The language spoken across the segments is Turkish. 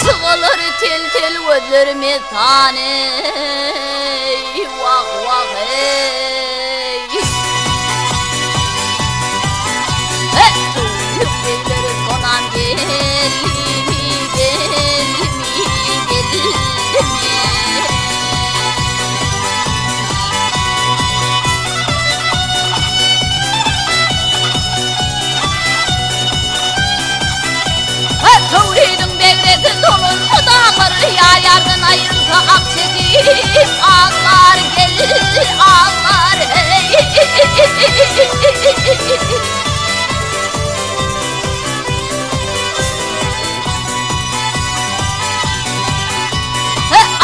Çıkılır tel tel gözlerime tane, vah vah ey. Tüm beyleri sonam geldimi, geldimi, geldimi. Tövhidin devresi dolun bu dağları yayardan ayırsa ak çekip ağlar gelir ağlar hey.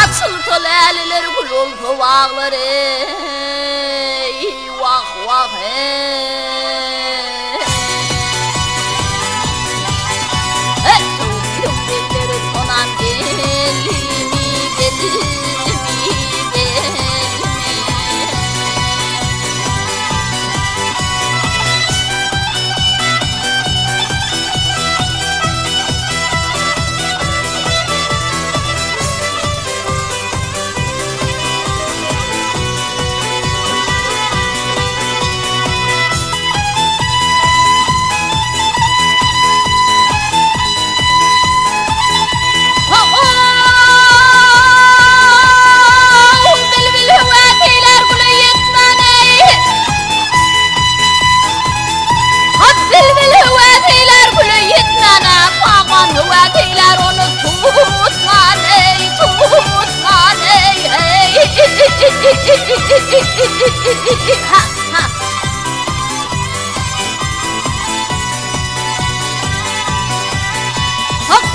Açıltıl eliler gülüldü bağlar ey, vah vah hey. Sonam geldimi, geldimi, geldimi.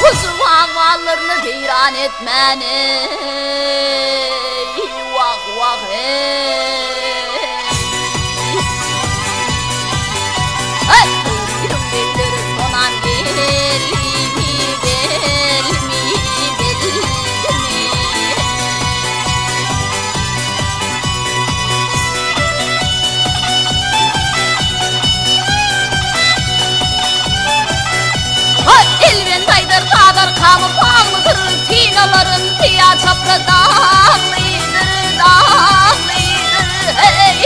Kuzum havalarını heyran etmeni, vah vah hey. Tüm beyleri sonam geldimi, geldimi, geldimi. Elven daydır kadar kamı bağlıdır, tinaların tiya çapra dağlıdır, dağlıdır hey.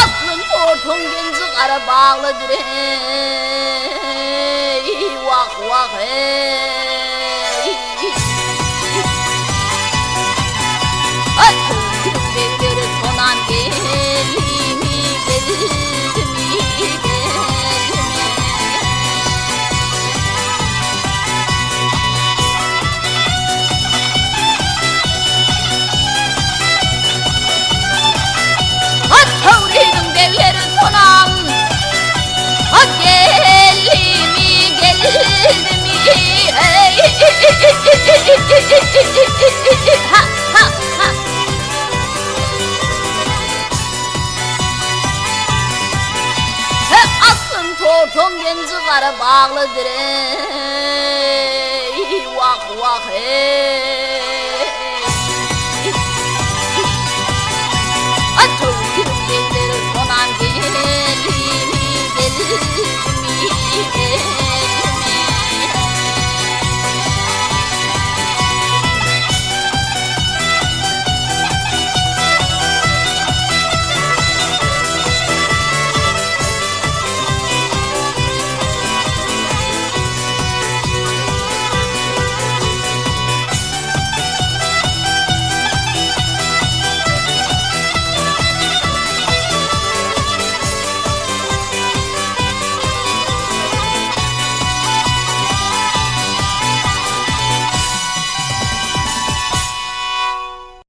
Aklın portun genci kara bağlıdır hey, vah vah hey. Tüm beyleri sonam geldimi, geldimi, geldimi. Tövhidin devleri sonam geldimi, geldimi hey. Ha ha ha. Aslın torton genci kara bağlıdır ey, vah vah ey.